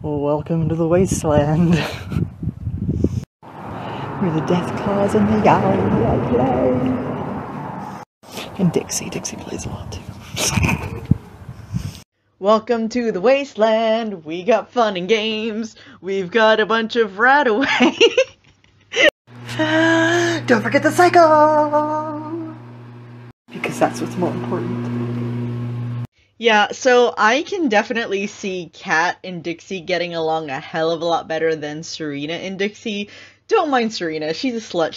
Welcome to the wasteland. Where the death claws and the yowl play. And Dixie plays a lot too. Welcome to the wasteland. We got fun and games. We've got a bunch of RadAway. Don't forget the cycle! Because that's what's more important. Yeah, so I can definitely see Kat and Dixie getting along a hell of a lot better than Serena and Dixie. Don't mind Serena, she's a slut.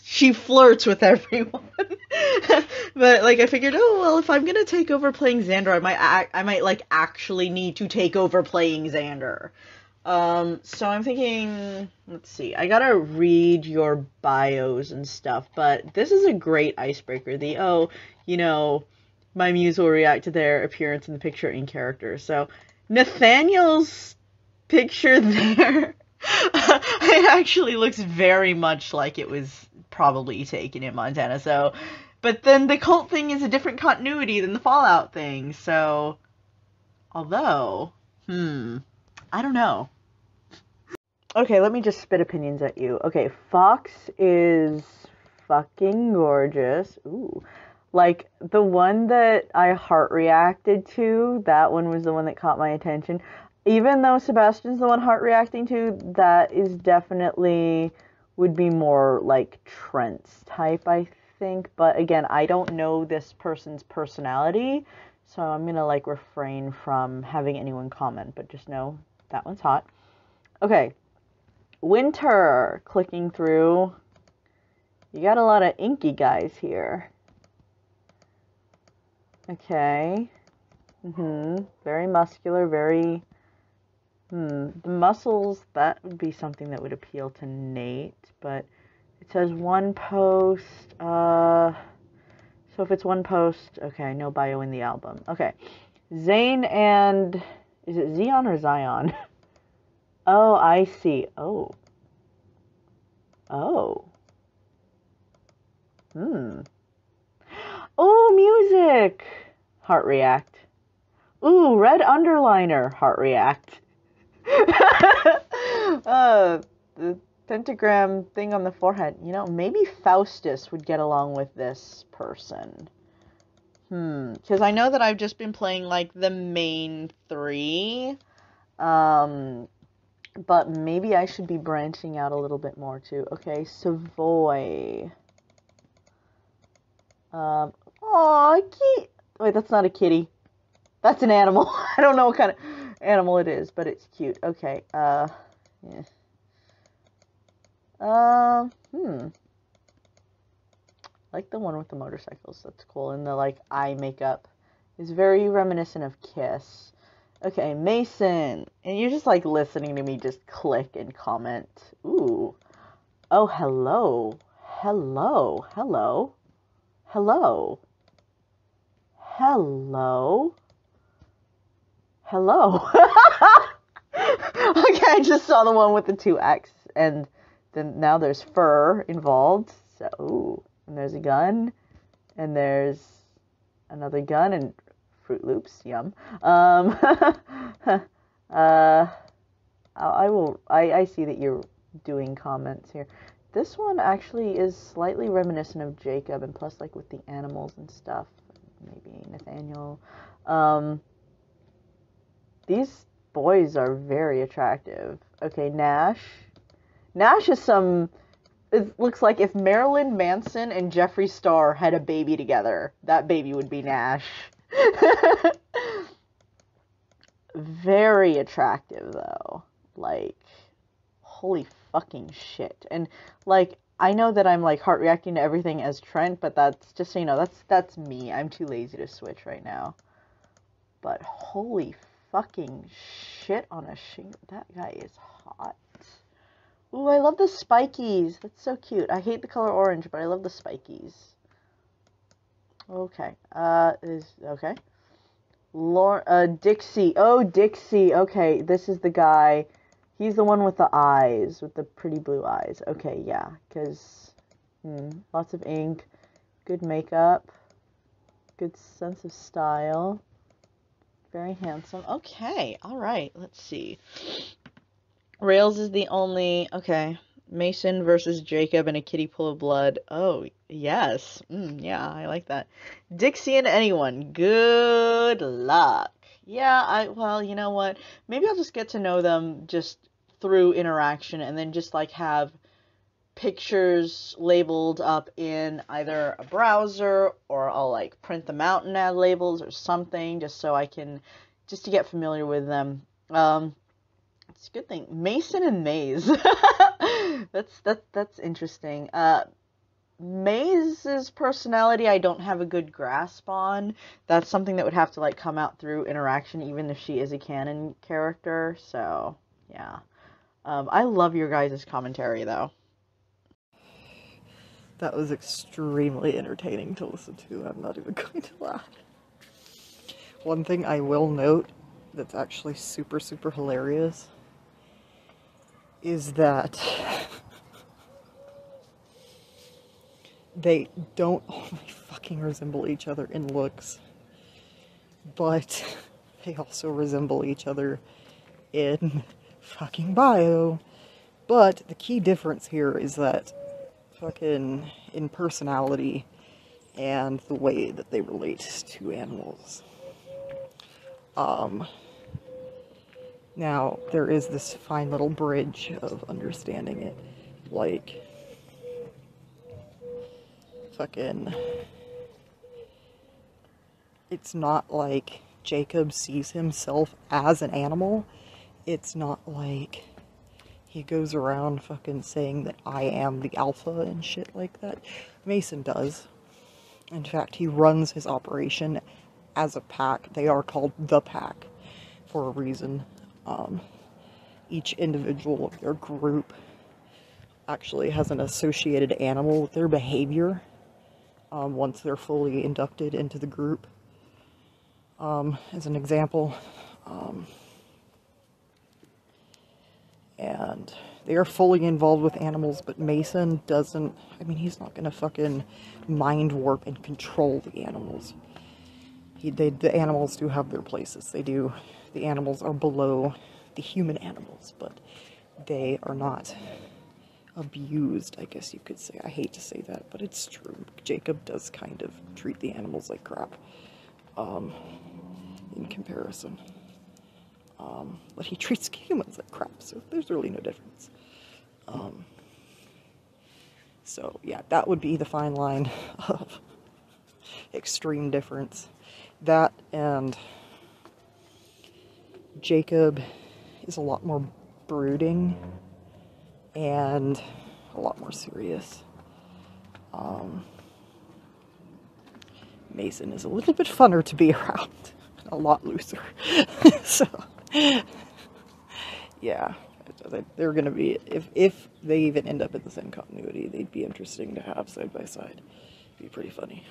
She flirts with everyone. But like I figured, oh well, if I'm gonna take over playing Xander, I might like actually need to take over playing Xander. So I'm thinking, let's see, I gotta read your bios and stuff, but this is a great icebreaker. My muse will react to their appearance in the picture in character. So, Nathaniel's picture there, it actually looks very much like it was probably taken in Montana, so, but then the cult thing is a different continuity than the Fallout thing, so, although, I don't know. Okay, let me just spit opinions at you. Okay, Fox is fucking gorgeous. Ooh. Like, the one that I heart reacted to, that one was the one that caught my attention. Even though Sebastian's the one heart reacting to, that is definitely would be more like Trent's type, I think. But again, I don't know this person's personality, so I'm gonna like refrain from having anyone comment, but just know that one's hot. Okay, Winter, clicking through. You got a lot of inky guys here. Okay. Very muscular, very... The muscles, that would be something that would appeal to Nate, but it says one post, so if it's one post, okay, no bio in the album. Okay. Zane and... is it Zion or Zion? Oh, I see. Oh. Oh, music! Heart react. Ooh, red underliner. Heart react. The pentagram thing on the forehead. You know, maybe Faustus would get along with this person. Because I know that I've just been playing, like, the main three. But maybe I should be branching out a little bit more, too. Okay, Savoy. Aw, wait, that's not a kitty. That's an animal. I don't know what kind of animal it is, but it's cute. Okay, yeah. Like the one with the motorcycles. That's cool. And the, like, eye makeup is very reminiscent of Kiss. Okay, Mason. And you're just, like, listening to me just click and comment. Ooh. Oh, hello. Hello. Hello. Hello. Hello. Hello. Okay, I just saw the one with the 2X, and then now there's fur involved. So, ooh, and there's a gun, and there's another gun, and Fruit Loops, yum. I see that you're doing comments here. This one actually is slightly reminiscent of Jacob, and plus, like, with the animals and stuff, maybe Nathaniel. These boys are very attractive. Okay, Nash. Nash is it looks like if Marilyn Manson and Jeffree Star had a baby together, that baby would be Nash. Very attractive, though. Like, holy fucking shit. And, like, I know that I'm, like, heart reacting to everything as Trent, but that's, just so you know, that's me. I'm too lazy to switch right now. But holy fucking shit on a shingle. That guy is hot. Ooh, I love the spikies. That's so cute. I hate the color orange, but I love the spikies. Okay. Okay. Dixie. Oh, Dixie. Okay, this is the guy. He's the one with the eyes, with the pretty blue eyes. Okay, yeah, because lots of ink, good makeup, good sense of style. Very handsome. Okay, all right, let's see. Rails is the only... Okay. Mason versus Jacob in a kiddie pool of blood. Oh, yes. Yeah, I like that. Dixie and anyone. Good luck. Yeah, well, you know what? Maybe I'll just get to know them just through interaction and then just like have pictures labeled up in either a browser or I'll like print them out and add labels or something just so I can, just to get familiar with them. It's a good thing. Mason and Maze. That's interesting. Maze's personality I don't have a good grasp on. That's something that would have to like come out through interaction even if she is a canon character. So, yeah. I love your guys' commentary though. That was extremely entertaining to listen to. I'm not even going to lie. One thing I will note that's actually super, super hilarious is that they don't only fucking resemble each other in looks, but they also resemble each other in fucking bio. But the key difference here is that fucking in personality and the way that they relate to animals. Now, there is this fine little bridge of understanding it. Like, fucking, it's not like Jacob sees himself as an animal. It's not like he goes around fucking saying that I am the alpha and shit like that. Mason does. In fact, he runs his operation as a pack. They are called the pack for a reason. Each individual of their group actually has an associated animal with their behavior once they're fully inducted into the group. As an example, and they are fully involved with animals, but Mason doesn't. I mean, he's not gonna fucking mind warp and control the animals. The animals do have their places. They do. The animals are below the human animals, but they are not abused, I guess you could say. I hate to say that, but it's true. Jacob does kind of treat the animals like crap, in comparison. But he treats humans like crap, so there's really no difference. So, yeah, that would be the fine line of extreme difference. That and Jacob is a lot more brooding and a lot more serious. Mason is a little bit funner to be around, a lot looser. So, yeah, they're gonna be, if they even end up in the same continuity, they'd be interesting to have side by side. It'd be pretty funny.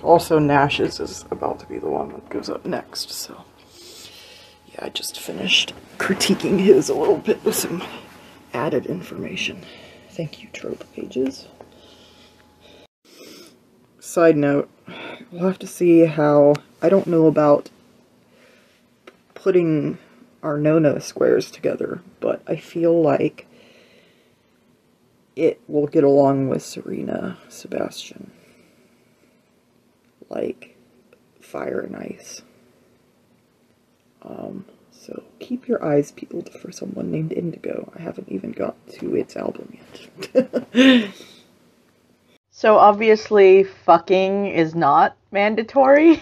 Also, Nash's is about to be the one that goes up next, so yeah, I just finished critiquing his a little bit with some added information. Thank you, Trope Pages. Side note, we'll have to see how, I don't know about putting our no-no squares together, but I feel like it will get along with Serena Sebastian. Like fire and ice. So keep your eyes peeled for someone named Indigo. I haven't even got to its album yet. So obviously fucking is not mandatory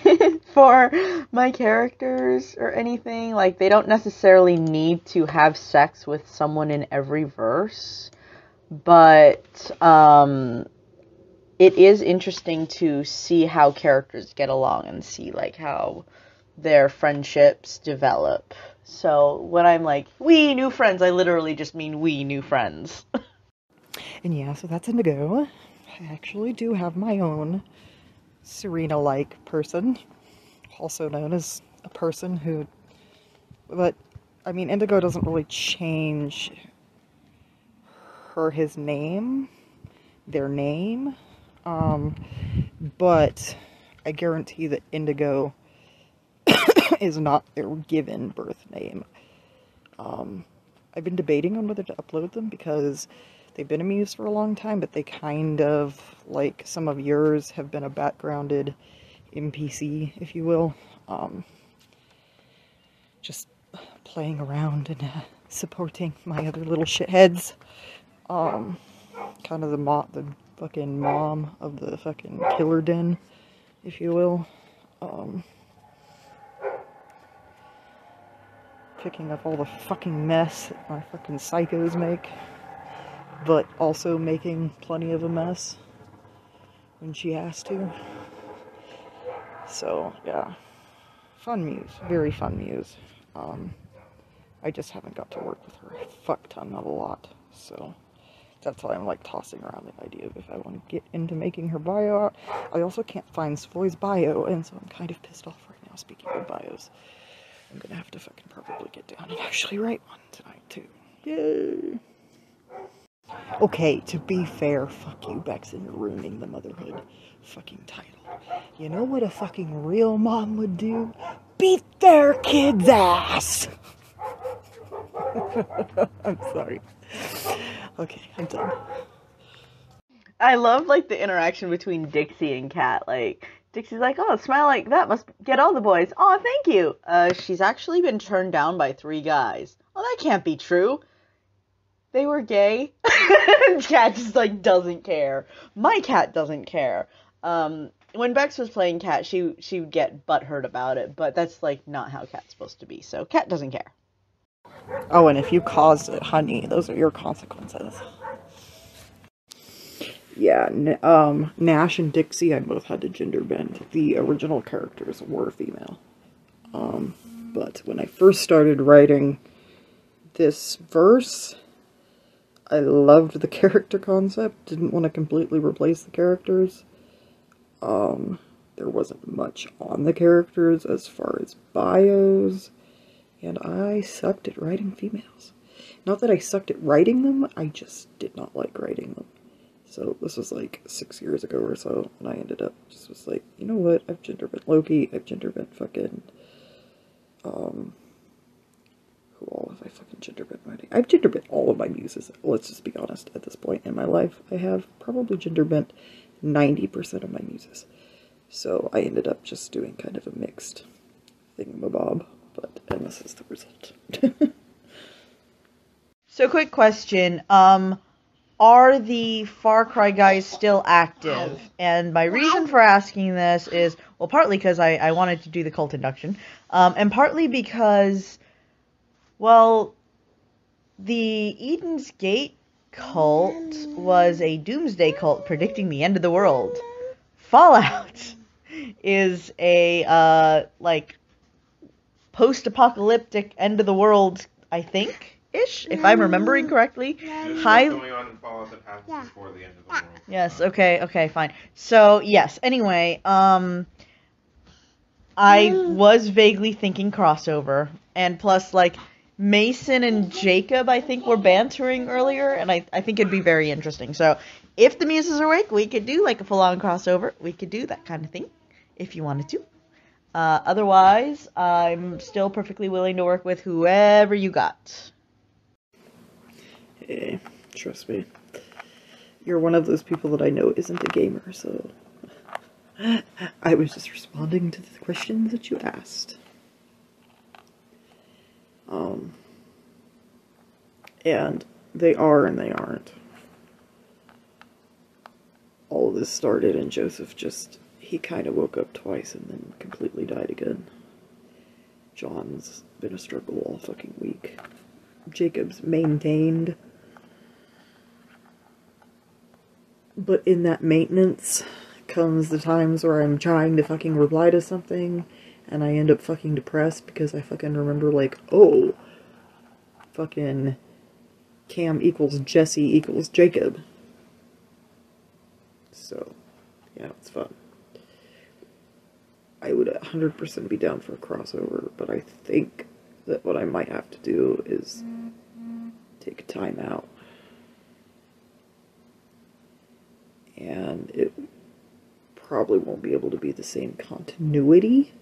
for my characters or anything. Like, they don't necessarily need to have sex with someone in every verse. But it is interesting to see how characters get along and see like how their friendships develop. So when I'm like, we new friends, I literally just mean we new friends. And yeah, so that's Indigo. I actually do have my own Serena-like person, also known as a person who, but, I mean, Indigo doesn't really change his name, their name, but I guarantee that Indigo is not their given birth name. I've been debating on whether to upload them because they've been a muse for a long time, but they kind of, like some of yours, have been a backgrounded NPC, if you will. Just playing around and supporting my other little shitheads. Kind of the fucking mom of the fucking killer den, if you will. Picking up all the fucking mess that my fucking psychos make, but also making plenty of a mess when she has to. So, yeah. Fun muse. Very fun muse. I just haven't got to work with her a fuck ton, not a lot. So, that's why I'm like tossing around the idea of if I want to get into making her bio out. I also can't find Svoy's bio, and so I'm kind of pissed off right now, speaking of bios. I'm gonna have to fucking probably get down and actually write one tonight, too. Yay! Okay, to be fair, fuck you, Bexon, you're ruining the motherhood fucking title. You know what a fucking real mom would do? Beat their kid's ass! I'm sorry. Okay, I'm done. I love, like, the interaction between Dixie and Kat. Like, Dixie's like, oh, a smile like that must get all the boys. Oh, thank you. She's actually been turned down by 3 guys. Oh, that can't be true. They were gay. Kat just, like, doesn't care. My cat doesn't care. When Bex was playing Kat, she would get butthurt about it, but that's, like, not how Kat's supposed to be. So Kat doesn't care. Oh, and if you caused it, honey, those are your consequences. Yeah, Nash and Dixie, I both had to gender bend. The original characters were female. But when I first started writing this verse, I loved the character concept, didn't want to completely replace the characters. There wasn't much on the characters as far as bios, and I sucked at writing females. Not that I sucked at writing them, I just did not like writing them. So this was like 6 years ago or so, and I ended up just was like, you know what, I've gender bent Loki, I've gender bent fucking, who all have I fucking gender bent writing? I've gender bent all of my muses, let's just be honest, at this point in my life. I have probably gender bent 90% of my muses. So I ended up just doing kind of a mixed thingamabob, and this is the result. So, quick question. Are the Far Cry guys still active? And my reason for asking this is, well, partly because I wanted to do the cult induction, and partly because, well, the Eden's Gate cult was a doomsday cult predicting the end of the world. Fallout is a, like, post-apocalyptic end of the world, I think. Ish, if I'm remembering correctly. There's stuff going on in Fallout that happens before the end of the world. Yes, okay, fine. So, yes, anyway, I was vaguely thinking crossover, and plus, like, Mason and Jacob, I think, were bantering earlier, and I think it'd be very interesting. So, if the muses are awake, we could do, like, a full-on crossover. We could do that kind of thing, if you wanted to. Otherwise, I'm still perfectly willing to work with whoever you got. Hey, trust me. You're one of those people that I know isn't a gamer, so I was just responding to the questions that you asked. And they are and they aren't. All of this started and Joseph he kind of woke up twice and then completely died again. John's been a struggle all fucking week. Jacob's maintained. But in that maintenance comes the times where I'm trying to fucking reply to something and I end up fucking depressed because I fucking remember, like, oh, fucking Cam equals Jesse equals Jacob. So, yeah, it's fun. I would 100% be down for a crossover, but I think that what I might have to do is take a time out. And it probably won't be able to be the same continuity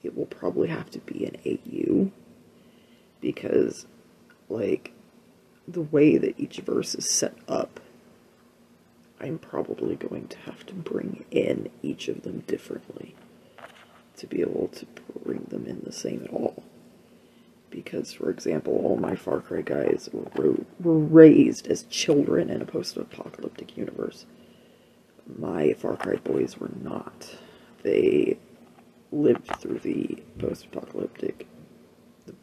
it will probably have to be an AU, because, like, the way that each verse is set up, I'm probably going to have to bring in each of them differently to be able to bring them in the same at all. Because, for example, all my Far Cry guys were raised as children in a post-apocalyptic universe. My Far Cry boys were not. They lived through the post-apocalyptic...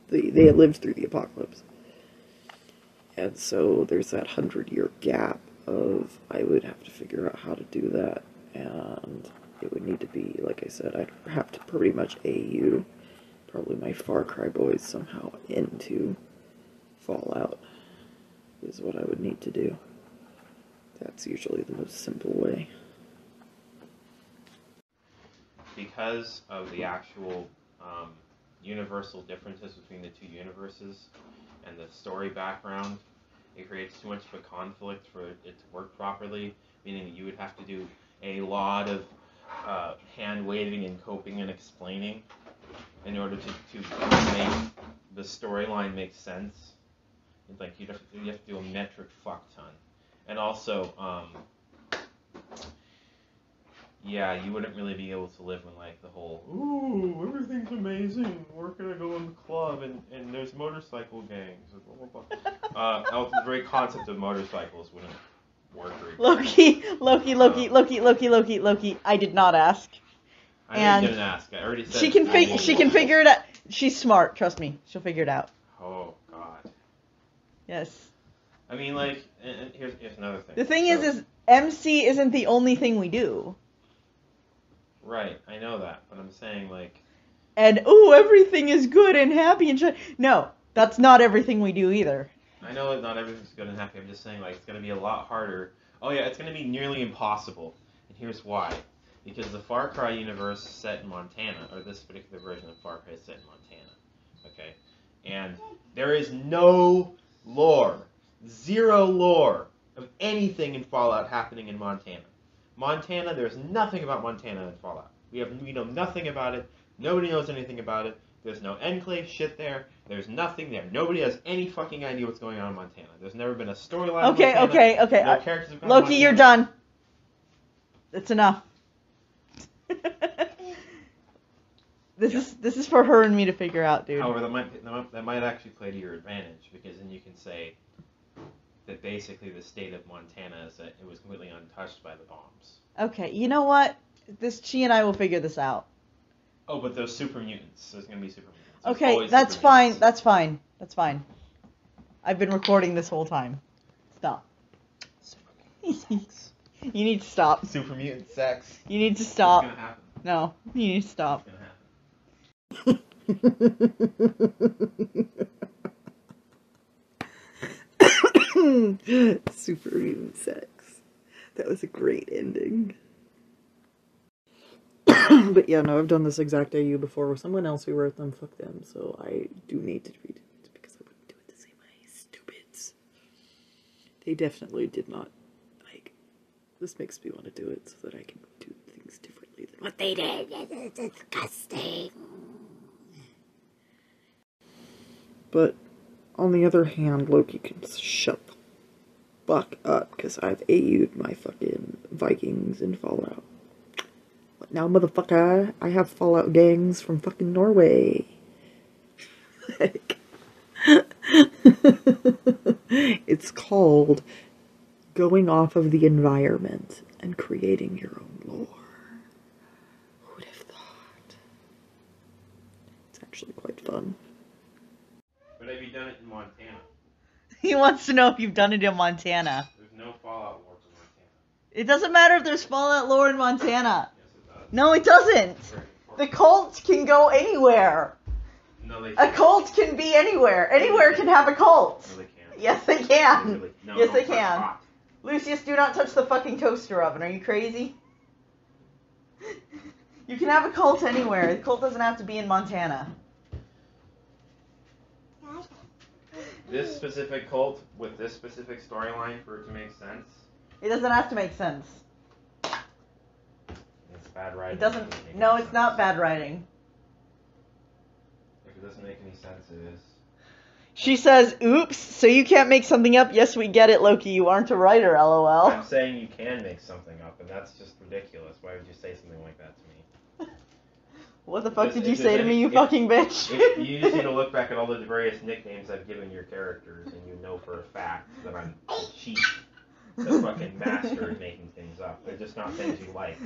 They had lived through the apocalypse. And so there's that 100-year gap of, I would have to figure out how to do that. And it would need to be, like I said, I'd have to pretty much AU probably my Far Cry boys somehow into Fallout is what I would need to do. That's usually the most simple way. Because of the actual universal differences between the two universes and the story background, it creates too much of a conflict for it to work properly, meaning that you would have to do a lot of hand-waving and coping and explaining in order to make the storyline make sense. It's like you have to do a metric fuck ton. And also, yeah, you wouldn't really be able to live in like the whole, ooh, everything's amazing, we're gonna go in the club and there's motorcycle gangs. Blah, blah, blah. The very concept of motorcycles wouldn't work very good. Loki, I did not ask. I know you didn't ask. I already said she can figure it out. She's smart, trust me. She'll figure it out. Oh God. Yes. I mean, like, and here's another thing. The thing is MC isn't the only thing we do. Right, I know that, but I'm saying, like... And, ooh, everything is good and happy and shit. No, that's not everything we do either. I know that not everything's good and happy. I'm just saying, like, it's going to be a lot harder. Oh, yeah, it's going to be nearly impossible. And here's why. Because the Far Cry universe is set in Montana, or this particular version of Far Cry is set in Montana. Okay? And there is no lore, zero lore of anything in Fallout happening in Montana. Montana, there's nothing about Montana in Fallout. We know nothing about it. Nobody knows anything about it. There's no enclave shit there. There's nothing there. Nobody has any fucking idea what's going on in Montana. There's never been a storyline. Okay. No characters have gone Loki, you're done. That's enough. This is for her and me to figure out, dude. However, that might actually play to your advantage, because then you can say that basically the state of Montana is that it was completely untouched by the bombs. Okay, you know what? She and I will figure this out. Oh, but those super mutants. There's going to be super mutants. Okay, that's fine. That's fine. I've been recording this whole time. Stop. You need to stop. Super mutant sex. You need to stop. It's going to happen. No, you need to stop. It's going to happen. Super mutant sex. That was a great ending. But yeah, no, I've done this exact AU before with someone else who wrote them. Fuck them. So I do need to redo it because I wouldn't do it the same way. Stupids. They definitely did not. Like, this makes me want to do it so that I can do things differently than what they did. It's disgusting. But on the other hand, Loki can shut the fuck up because I've AU'd my fucking Vikings in Fallout. What now, motherfucker? I have Fallout gangs from fucking Norway. Like, it's called going off of the environment and creating your own lore. Who would have thought? It's actually quite fun. But have you done it in Montana? He wants to know if you've done it in Montana. There's no Fallout lore for Montana. It doesn't matter if there's Fallout lore in Montana. Yes, it does. No, it doesn't. Very important. The cult can go anywhere. No, they A can't. cult can be anywhere. Anywhere can have a cult. No, they can't. Yes, they can. Really- no, Yes, don't they touch can. hot. Lucius, do not touch the fucking toaster oven. Are you crazy? You can have a cult anywhere. The cult doesn't have to be in Montana. This specific cult with this specific storyline for it to make sense. It doesn't have to make sense. It's bad writing. It doesn't. make No, any it's sense. not bad writing. doesn't make any sense, it is. She says, oops, so you can't make something up? Yes, we get it, Loki. You aren't a writer, lol. I'm saying you can make something up, and that's just ridiculous. Why would you say something like that to me? What the fuck Because did you if say to there's me, you any- fucking bitch? You just need to look back at all the various nicknames I've given your characters, and you know for a fact that I'm the chief, the fucking master at making things up. They're just not things you like.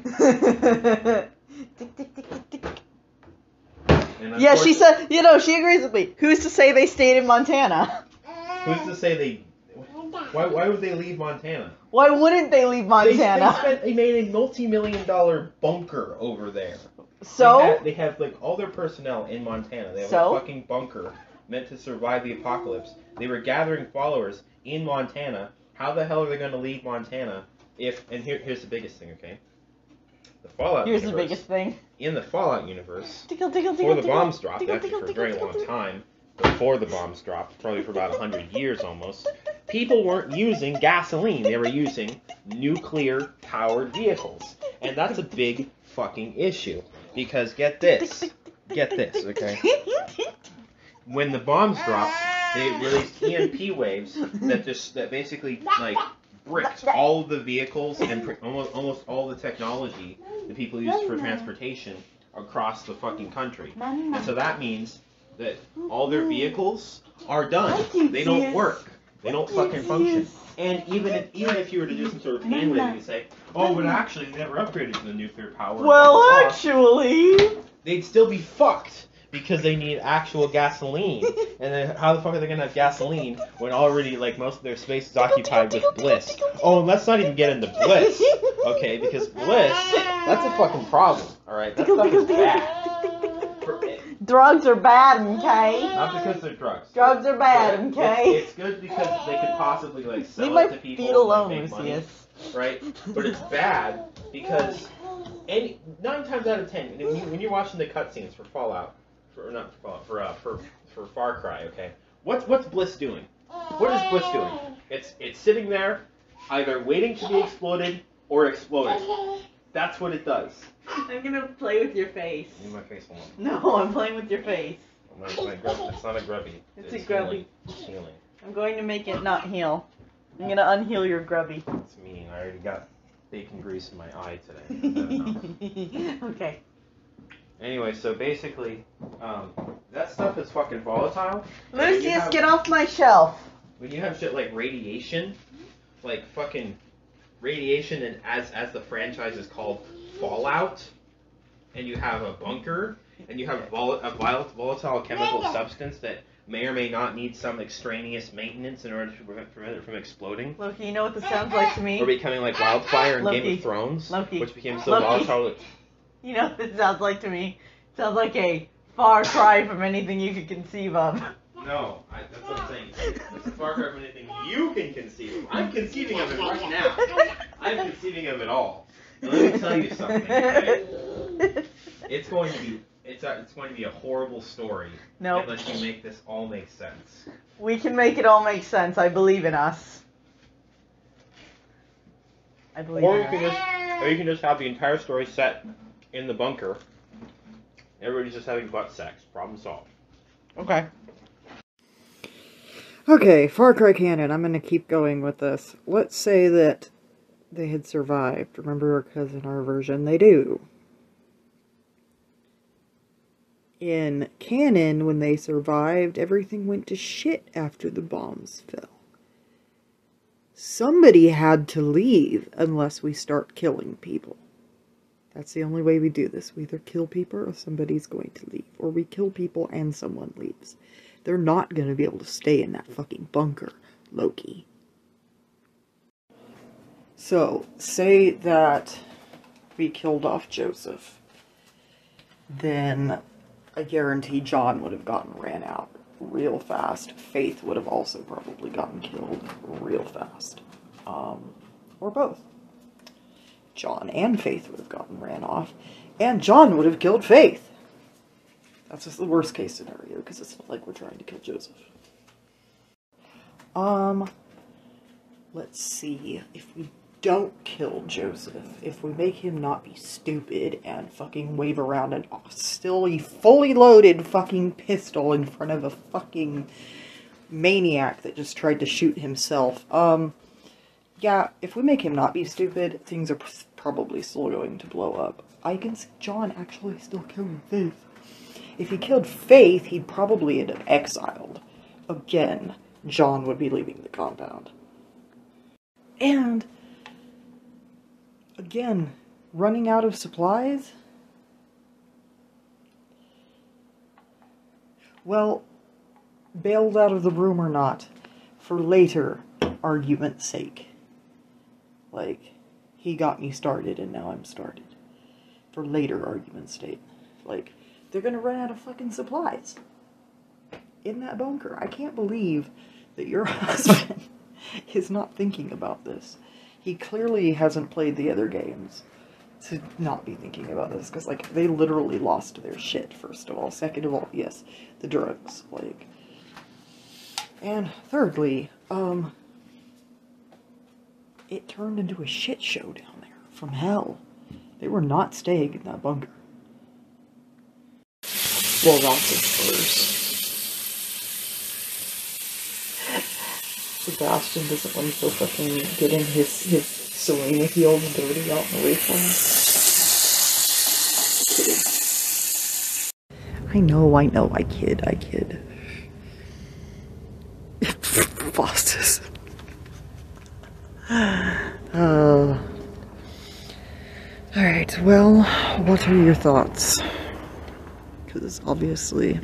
And Yeah, she unfortunately- said, she agrees with me. Who's to say they stayed in Montana? Who's to say they... Why would they leave Montana? Why wouldn't they leave Montana? They made a multi-million-dollar bunker over there. So? They have like all their personnel in Montana. They have So? a fucking bunker meant to survive the apocalypse. They were gathering followers in Montana. How the hell are they going to leave Montana if... And here's the biggest thing, okay? The Fallout Here's the universe. biggest thing. In the Fallout universe, Tickle, tickle, before tickle, the bombs dropped, tickle, actually tickle, for a very tickle, long tickle. time, before the bombs dropped, probably for about 100 years almost, people weren't using gasoline. They were using nuclear-powered vehicles. And that's a big fucking issue. Because get this, okay? When the bombs dropped, they released EMP waves that basically like bricked all of the vehicles and almost all the technology that people use for transportation across the fucking country. And so that means that all their vehicles are done. They don't work. They don't fucking function. And even if you were to do some sort of hand waving and say, oh, but actually they never upgraded to the nuclear power. Well, blah, blah, blah," actually... they'd still be fucked because they need actual gasoline. And then how the fuck are they gonna have gasoline when already like most of their space is occupied with bliss? Oh, and let's not even get into bliss, okay? Because bliss, that's a fucking problem. All right, that stuff is bad. Drugs are bad, okay? Not because they're drugs. Drugs are bad, okay? It's good because they could possibly like sell Leave it my to people feet and alone, like, make money, Lucius. right? But it's bad because 9 times out of 10, when you're watching the cutscenes for Fallout, for Far Cry, okay, what's Bliss doing? What is Bliss doing? It's sitting there, either waiting to be exploded or exploding. That's what it does. I'm gonna play with your face. Leave my face alone. No, I'm playing with your face. It's not a grubby. It's a grubby. It's healing. I'm going to make it not heal. I'm gonna unheal your grubby. It's mean. I already got bacon grease in my eye today. Is that enough? Okay. Anyway, so basically, that stuff is fucking volatile. And when you Lucius, have- get off my shelf. When you have shit like radiation, like fucking radiation, and as the franchise is called, Fallout, and you have a bunker, and you have a volatile chemical substance that may or may not need some extraneous maintenance in order to prevent it from exploding, Loki, you know what this sounds like to me? or becoming like wildfire in Game Loki. of Thrones, Loki. which became so Loki. volatile that You know what this sounds like to me? It sounds like a far cry from anything you could conceive of. No, that's what I'm saying. It's a far cry from anything you can conceive of. I'm conceiving of it right now. I'm conceiving of it all. And let me tell you something. Okay? It's going to be a horrible story Nope. unless you make this all make sense. We can make it all make sense. I believe in us. I believe Or in you can just have the entire story set in the bunker. Everybody's just having butt sex. Problem solved. Okay. Okay, Far Cry canon. I'm going to keep going with this. Let's say that they had survived. Remember, because in our version, they do. In canon, when they survived, everything went to shit after the bombs fell. Somebody had to leave unless we start killing people. That's the only way we do this. We either kill people or somebody's going to leave. Or we kill people and someone leaves. They're not going to be able to stay in that fucking bunker, Loki. So, say that we killed off Joseph. Then I guarantee John would have ran out real fast. Faith would have also probably gotten killed real fast. Or both. John and Faith would have ran off. And John would have killed Faith. That's just the worst case scenario, because it's not like we're trying to kill Joseph. Let's see. If we don't kill Joseph, if we make him not be stupid and fucking wave around an still fully loaded fucking pistol in front of a fucking maniac that just tried to shoot himself, yeah, if we make him not be stupid, things are probably still going to blow up. I can see John actually still killing Faith. If he killed Faith, he'd probably end up exiled. Again, John would be leaving the compound. And, again, running out of supplies? Well, bailed out of the room or not, for later argument's sake. Like, he got me started and now I'm started. For later argument's sake. Like, they're gonna run out of fucking supplies in that bunker. I can't believe that your husband is not thinking about this. He clearly hasn't played the other games to not be thinking about this, because, like, they literally lost their shit, first of all. Second of all, yes, the drugs, like. And thirdly, it turned into a shit show down there, from hell. They were not staying in that bunker. Well, that's at first. Sebastian doesn't want to go fucking getting his Selena heels dirty out in the way for him. Kidding. I know, I kid. Bosses. Alright, well, what are your thoughts? Because obviously,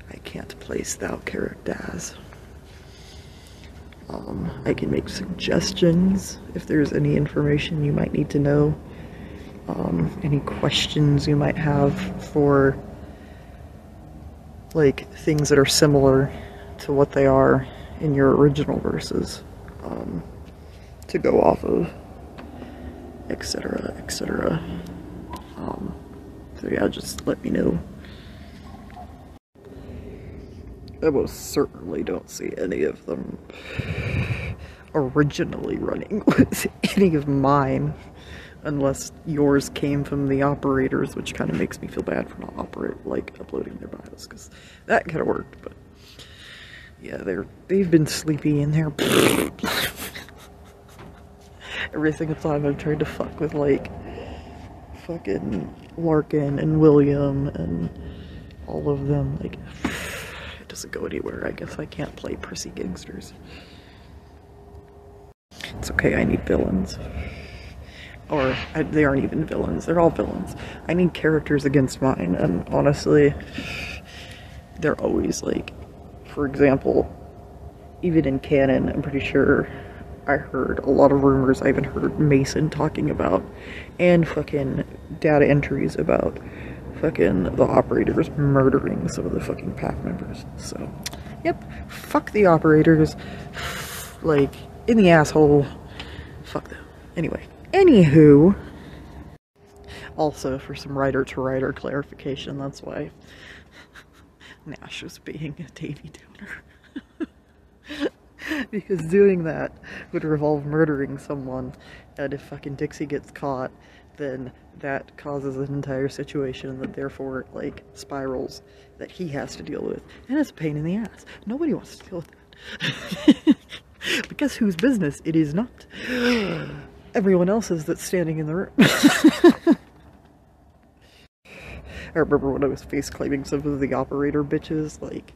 I can't place thou characters. I can make suggestions if there's any information you might need to know. Any questions you might have for, like, things that are similar to what they are in your original verses, to go off of, etc., etc. So yeah, just let me know. I most certainly don't see any of them originally running with any of mine, unless yours came from the operators, which kind of makes me feel bad for not uploading their bios, because that could have worked, but yeah, they've been sleepy in there. Every single time I've tried to fuck with, like, fucking Larkin and William and all of them, like, it doesn't go anywhere. I guess I can't play prissy gangsters. It's okay, I need villains. Or, they aren't even villains, they're all villains. I need characters against mine, and honestly, they're always, like, for example, even in canon, I'm pretty sure I heard a lot of rumors I even heard Mason talking about, and fucking data entries about fucking the operators murdering some of the fucking pack members. So, yep, fuck the operators, like, in the asshole, fuck them. Anyway, anywho, also for some writer-to-writer clarification, that's why Nash was being a Davy Downer. Because doing that would involve murdering someone, and if fucking Dixie gets caught, then that causes an entire situation that therefore, like, spirals that he has to deal with. And it's a pain in the ass. Nobody wants to deal with that. But guess whose business it is not? Everyone else's that's standing in the room. I remember when I was face claiming some of the operator bitches, like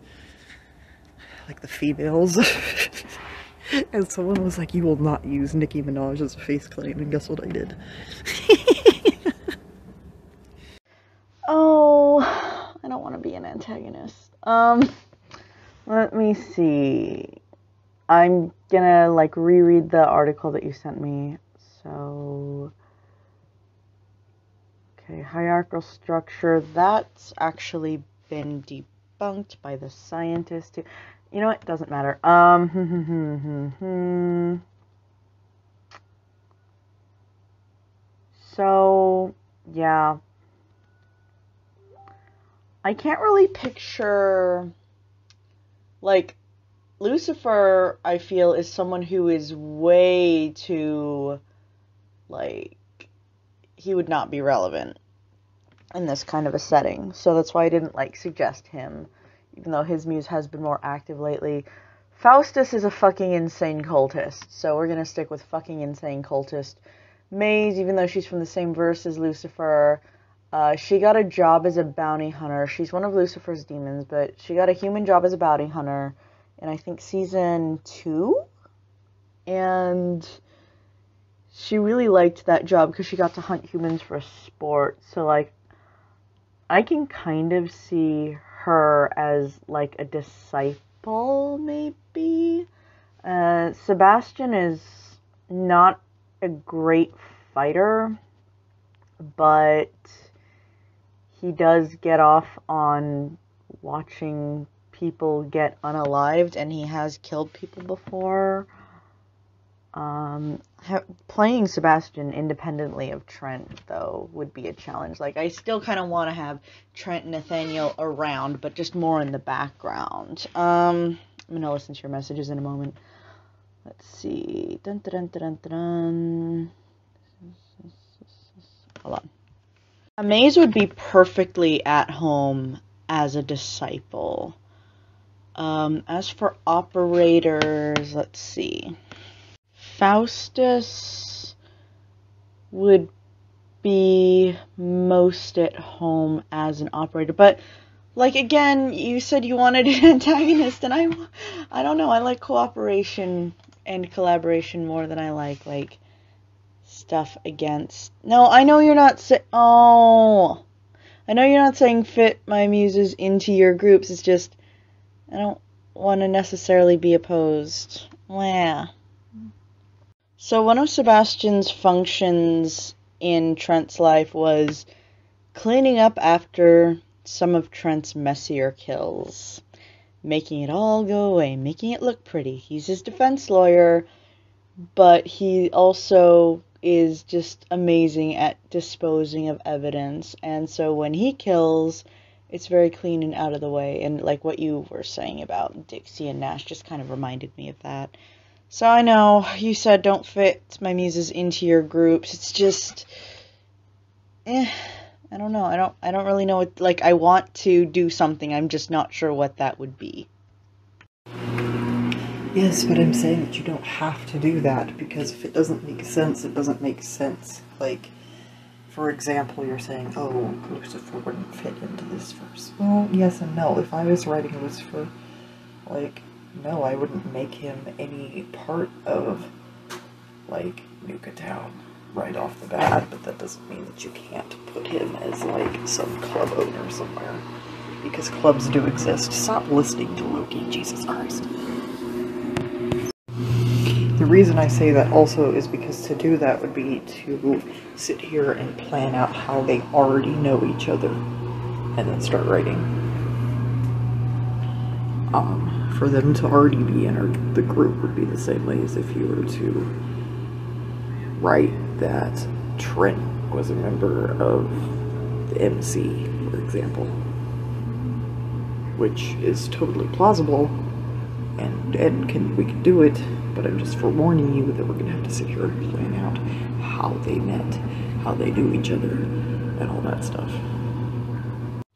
the females. And someone was like, you will not use Nicki Minaj as a face claim, and guess what I did? Oh, I don't want to be an antagonist. Let me see. I'm gonna, like, reread the article that you sent me. So, okay, hierarchical structure, that's actually been debunked by the scientist too. You know what? Doesn't matter. So, yeah. I can't really picture, like, Lucifer, I feel, is someone who is way too, like, he would not be relevant in this kind of a setting. So that's why I didn't, like, suggest him, even though his muse has been more active lately. Faustus is a fucking insane cultist, so we're gonna stick with fucking insane cultist. Maze, even though she's from the same verse as Lucifer, she got a job as a bounty hunter. She's one of Lucifer's demons, but she got a human job as a bounty hunter in, I think, season 2? And she really liked that job because she got to hunt humans for sport. So, like, I can kind of see her as, like, a disciple, maybe? Sebastian is not a great fighter, but he does get off on watching people get unalived, and he has killed people before. Playing Sebastian independently of Trent, though, would be a challenge. Like, I still kind of want to have Trent and Nathaniel around, but just more in the background. I'm going to listen to your messages in a moment. Let's see. Dun, dun, dun, dun, dun. Hold on. Maze would be perfectly at home as a disciple. As for operators, let's see. Faustus would be most at home as an operator, but, like, again, you said you wanted an antagonist, and I don't know, I like cooperation and collaboration more than I like, stuff against... No, I know you're not I know you're not saying fit my muses into your groups, it's just, I don't want to necessarily be opposed. Yeah. So one of Sebastian's functions in Trent's life was cleaning up after some of Trent's messier kills, making it all go away, making it look pretty. He's his defense lawyer, but he also is just amazing at disposing of evidence, and so when he kills, it's very clean and out of the way, and like what you were saying about Dixie and Nash just kind of reminded me of that. So I know you said don't fit my muses into your groups. It's just, I don't know. I don't really know what, like, I want to do something. I'm just not sure what that would be. Yes, but I'm saying that you don't have to do that, because if it doesn't make sense, it doesn't make sense. Like, for example, you're saying, oh, Lucifer wouldn't fit into this verse. Well, yes and no. If I was writing Lucifer, like, no, I wouldn't make him any part of, like, Nuka Town right off the bat, but that doesn't mean that you can't put him as, like, some club owner somewhere, because clubs do exist. Stop listening to Loki, Jesus Christ. The reason I say that also is because to do that would be to sit here and plan out how they already know each other, and then start writing. For them to already be in the group would be the same way as if you were to write that Trent was a member of the MC, for example, which is totally plausible, and we can do it, but I'm just forewarning you that we're going to have to sit here and plan out how they met, how they knew each other, and all that stuff.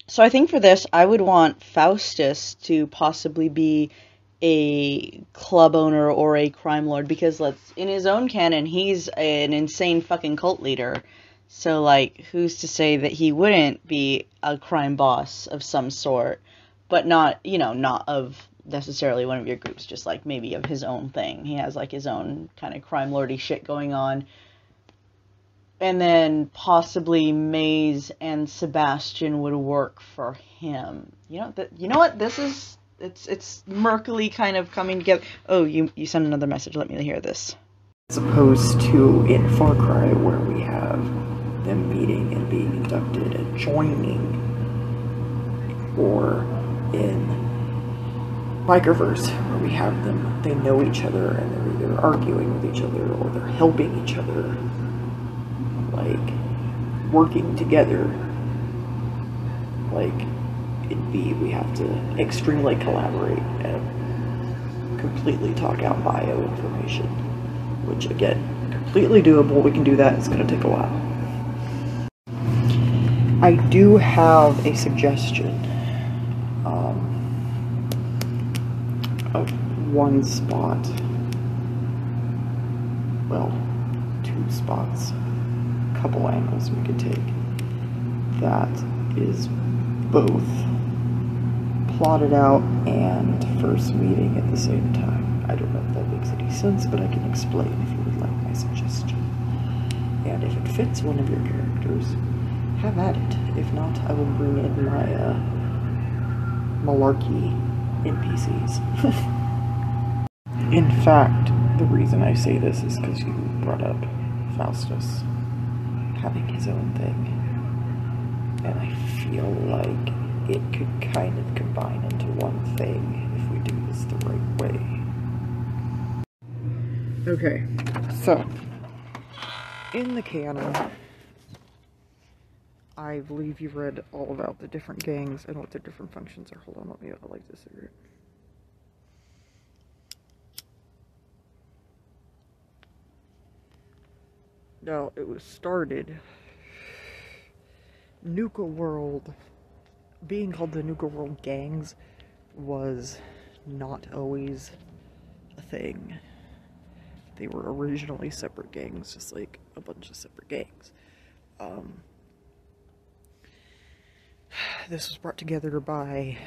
So I think for this, I would want Faustus to possibly be a club owner or a crime lord, because in his own canon, he's an insane fucking cult leader. So, like, who's to say that he wouldn't be a crime boss of some sort, but not, not of necessarily one of your groups, just, like, maybe of his own thing. He has, like, his own kind of crime lordy shit going on. And then possibly Maze and Sebastian would work for him. You know what? This is, it's murkily kind of coming together. Oh, you sent another message. Let me hear this. As opposed to in Far Cry, where we have them meeting and being inducted and joining, or in Microverse, where we have them, they know each other and they're either arguing with each other or they're helping each other, like, working together. Like, we have to extremely collaborate and completely talk out bio information, which again, completely doable. We can do that. It's going to take a while. I do have a suggestion of one spot, well, 2 spots, a couple angles we could take that is both plotted out and first meeting at the same time. I don't know if that makes any sense, but I can explain if you would like my suggestion. And if it fits one of your characters, have at it. If not, I will bring in my malarkey NPCs. In fact, the reason I say this is because you brought up Faustus having his own thing. And I feel like it could kind of combine into one thing if we do this the right way. Okay, so in the canon, I believe you've read all about the different gangs and what their different functions are. Hold on, let me light this cigarette. Now, it was started, Nuka World, being called the Nuka World gangs was not always a thing. They were originally separate gangs, just like a bunch of separate gangs. This was brought together by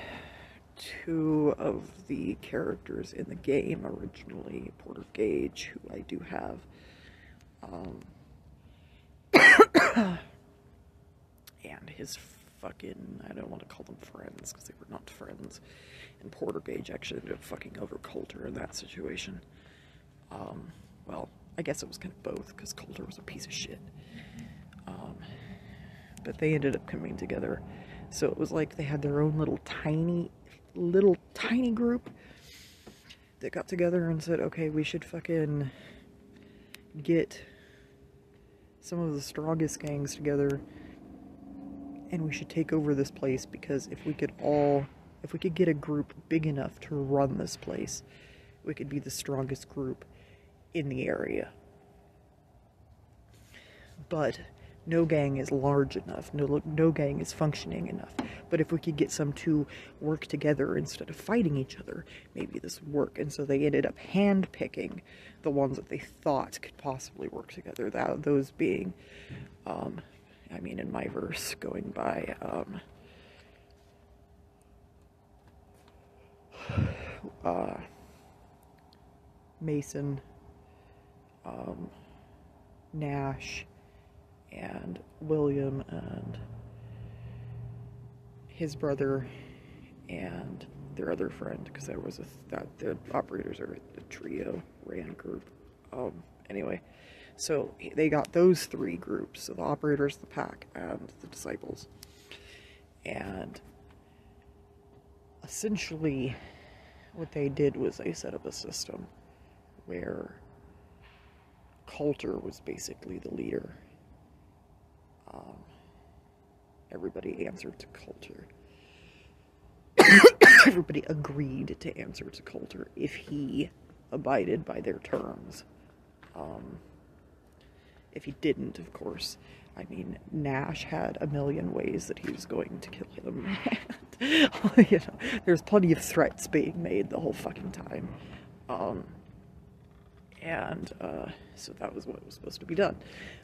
2 of the characters in the game originally, Porter Gage, who I do have, and his fucking, I don't want to call them friends, because they were not friends, and Porter Gage actually ended up fucking over Coulter in that situation. Well, I guess it was kind of both, because Coulter was a piece of shit. But they ended up coming together, so it was like they had their own little tiny group that got together and said, okay, we should fucking get some of the strongest gangs together, and we should take over this place, because if we could get a group big enough to run this place, we could be the strongest group in the area. But no gang is large enough, no gang is functioning enough. But if we could get some to work together instead of fighting each other, maybe this would work. And so they ended up hand-picking the ones that they thought could possibly work together. Those being, I mean, in my verse, going by, Mason, Nash, and William, and his brother, and their other friend, because there was the operators are a trio ran group. Anyway, so they got those 3 groups, so the operators, the pack, and the disciples. And essentially what they did was they set up a system where Coulter was basically the leader. Everybody answered to Coulter. Everybody agreed to answer to Coulter if he abided by their terms. If he didn't, of course, I mean, Nash had a million ways that he was going to kill him. You know, there's plenty of threats being made the whole fucking time. So that was what was supposed to be done.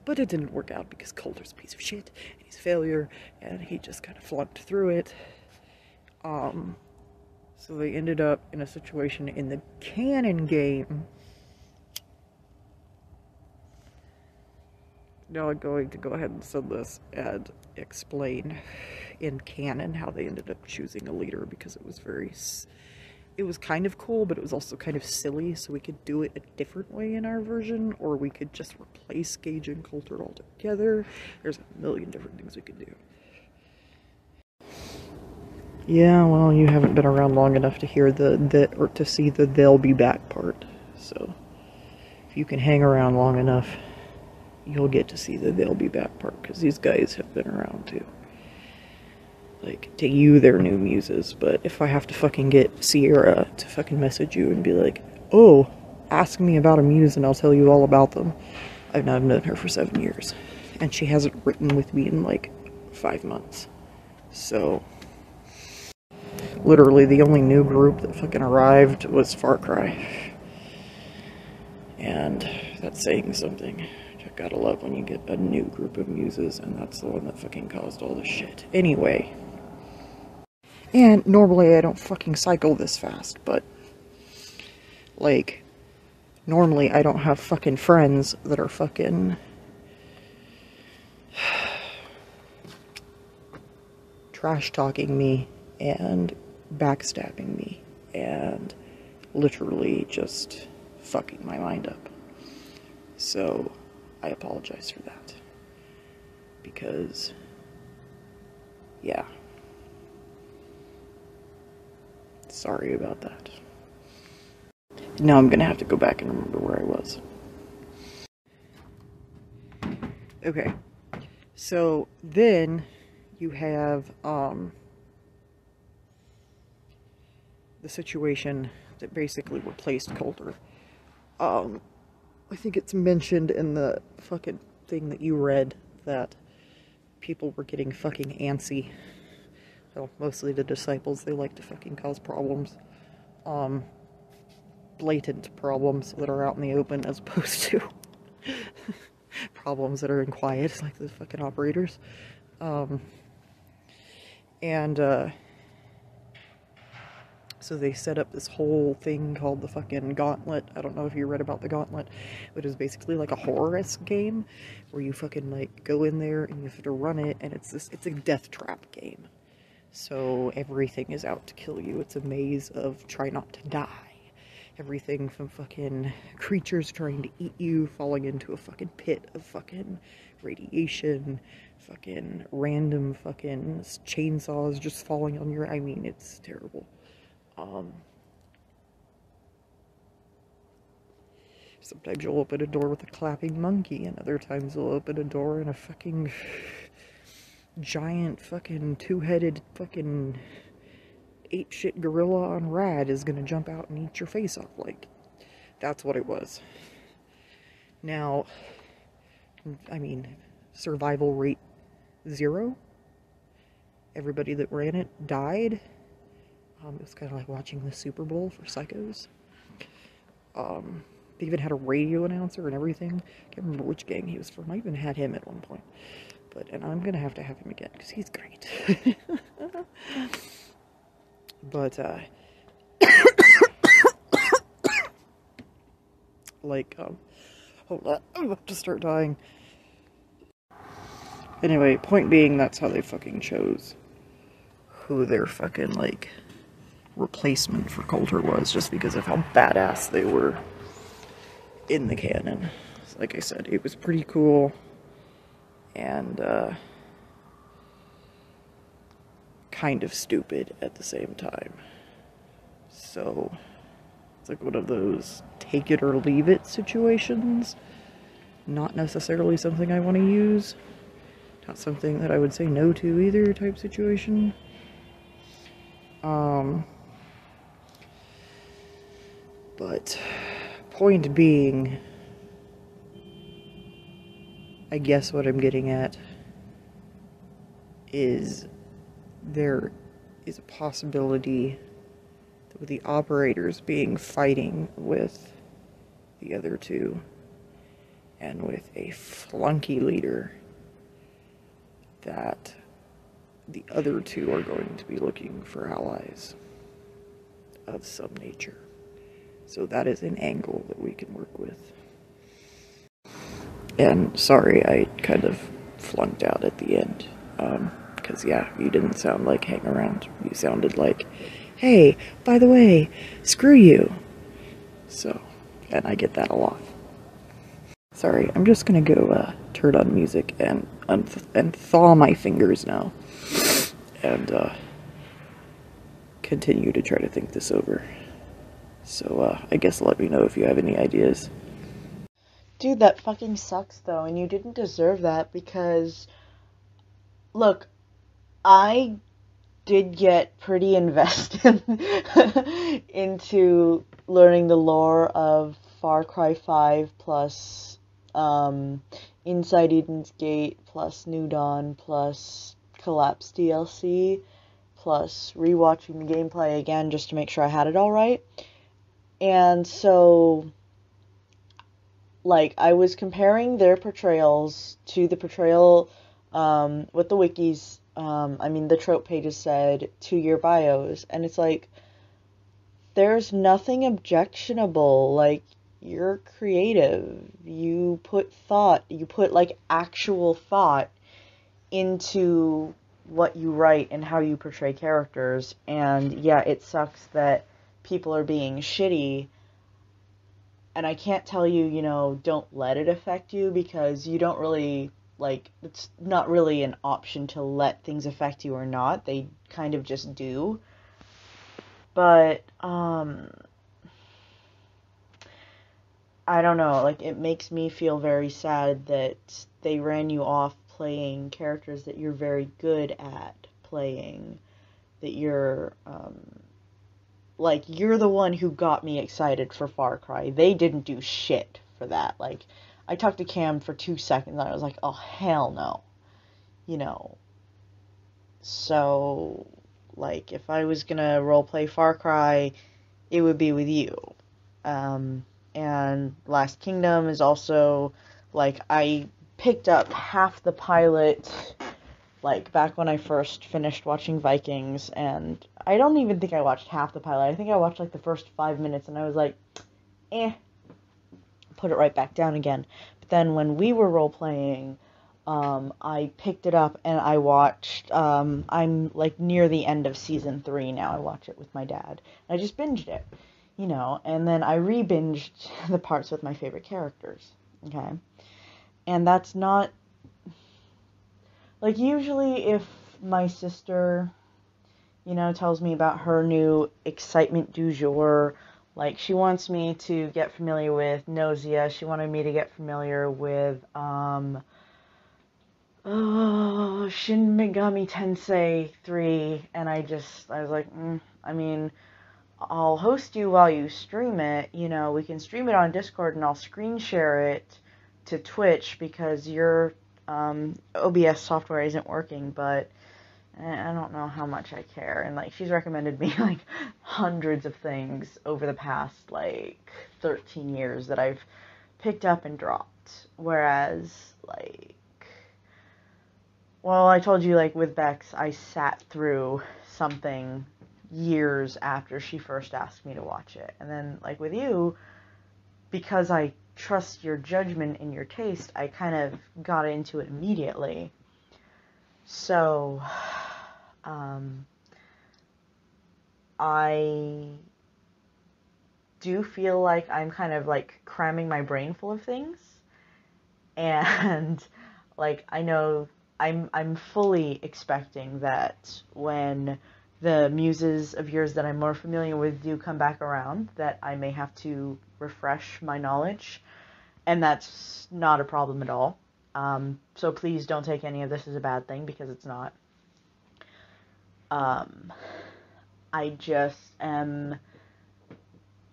But it didn't work out because Coulter's a piece of shit, and he's a failure, and he just kind of flunked through it. So they ended up in a situation in the canon game. Now I'm going to go ahead and send this and explain in canon how they ended up choosing a leader, because it was kind of cool, but it was also kind of silly, so we could do it a different way in our version, or we could just replace Gage and Coulter altogether. There's a million different things we could do. Yeah, well, you haven't been around long enough to hear or to see the "they'll be back" part, so if you can hang around long enough, you'll get to see the "they'll be back" part, because these guys have been around too. Like, to you, they're new muses, but if I have to fucking get Sierra to fucking message you and be like, oh, ask me about a muse and I'll tell you all about them. I've known her for 7 years, and she hasn't written with me in like 5 months. So, literally the only new group that fucking arrived was Far Cry. And that's saying something. You gotta love when you get a new group of muses, and that's the one that fucking caused all this shit. Anyway. And normally I don't fucking cycle this fast, but, like, normally I don't have fucking friends that are fucking trash talking me and backstabbing me and literally just fucking my mind up. So I apologize for that, because yeah, sorry about that. Now I'm gonna have to go back and remember where I was. Okay, so then you have the situation that basically replaced Coulter. I think it's mentioned in the fucking thing that you read that people were getting fucking antsy. Well, mostly the disciples, they like to fucking cause problems. Blatant problems that are out in the open, as opposed to problems that are in quiet, like the fucking operators. So they set up this whole thing called the fucking Gauntlet. I don't know if you read about the Gauntlet, but it's basically like a horror-esque game where you fucking like go in there and you have to run it, and it's a death trap game. So everything is out to kill you. It's a maze of try not to die. Everything from fucking creatures trying to eat you, falling into a fucking pit of fucking radiation, fucking random fucking chainsaws just falling on your... I mean, it's terrible. Sometimes you'll open a door with a clapping monkey, and other times you'll open a door and a fucking giant fucking two-headed fucking apeshit gorilla on rad is gonna jump out and eat your face off. Like, that's what it was. Now, I mean, survival rate 0. Everybody that ran it died. It was kind of like watching the Super Bowl for Psychos. They even had a radio announcer and everything. I can't remember which gang he was from. I even had him at one point. And I'm gonna have to have him again, because he's great. But, like, hold on, I'm about to start dying. Anyway, point being, that's how they fucking chose who their fucking, like, replacement for Coulter was, just because of how badass they were in the canon. Like I said, it was pretty cool, and, kind of stupid at the same time. So, it's like one of those take it or leave it situations. Not necessarily something I want to use. Not something that I would say no to either type situation. But, point being, I guess what I'm getting at is there is a possibility that with the operators being fighting with the other two, and with a flunky leader, that the other two are going to be looking for allies of some nature. So that is an angle that we can work with. And sorry, I kind of flunked out at the end. Because, yeah, you didn't sound like hang around. You sounded like, hey, by the way, screw you. So, and I get that a lot. Sorry, I'm just gonna go turn on music and thaw my fingers now. And continue to try to think this over. So, I guess let me know if you have any ideas. Dude, that fucking sucks, though, and you didn't deserve that, because, look, I did get pretty invested into learning the lore of Far Cry 5 plus Inside Eden's Gate plus New Dawn plus Collapse DLC plus rewatching the gameplay again just to make sure I had it all right. And so, like, I was comparing their portrayals to the portrayal, what the wikis, the trope pages said, to your bios. And it's like, there's nothing objectionable. Like, you're creative. You put thought, like, actual thought into what you write and how you portray characters. And yeah, it sucks that people are being shitty. And I can't tell you, don't let it affect you, because you don't really, like, it's not really an option to let things affect you or not. They kind of just do. But, I don't know, like, it makes me feel very sad that they ran you off playing characters that you're very good at playing, that you're, like, you're the one who got me excited for Far Cry. They didn't do shit for that. Like, I talked to Cam for 2 seconds and I was like, oh, hell no. So, like, if I was gonna roleplay Far Cry, it would be with you. And Last Kingdom is also, like, I picked up half the pilot, like, back when I first finished watching Vikings, and I don't even think I watched half the pilot. I think I watched, like, the first 5 minutes, and I was like, put it right back down again. But then when we were role-playing, I picked it up, and I watched, I'm, like, near the end of Season 3 now. I watch it with my dad. I just binged it, and then I re-binged the parts with my favorite characters, okay? And that's not, like, usually if my sister, tells me about her new excitement du jour, like, she wants me to get familiar with Nausea, she wanted me to get familiar with, Shin Megami Tensei 3, and I was like, I'll host you while you stream it, we can stream it on Discord and I'll screen share it to Twitch because your OBS software isn't working, but I don't know how much I care. And, like, she's recommended me, like, hundreds of things over the past, like, 13 years that I've picked up and dropped. Whereas, like, well, I told you, like, with Bex, I sat through something years after she first asked me to watch it. And then, like, with you, because I trust your judgment and your taste, I kind of got into it immediately. So, I do feel like I'm kind of, like, cramming my brain full of things. And, like, I know I'm fully expecting that when the muses of yours that I'm more familiar with do come back around, that I may have to refresh my knowledge, and that's not a problem at all. So please don't take any of this as a bad thing, because it's not. I just am,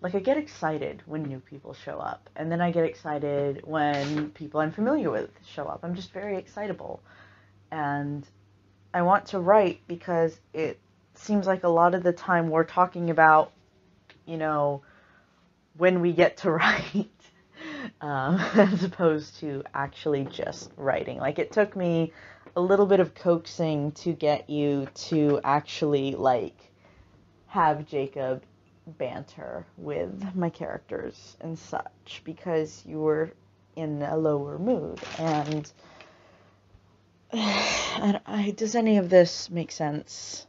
like, I get excited when new people show up, and then I get excited when people I'm familiar with show up. I'm just very excitable, and I want to write because it seems like a lot of the time we're talking about, when we get to write, as opposed to actually just writing. Like, it took me a little bit of coaxing to get you to actually, like, have Jacob banter with my characters and such, because you were in a lower mood. And does any of this make sense?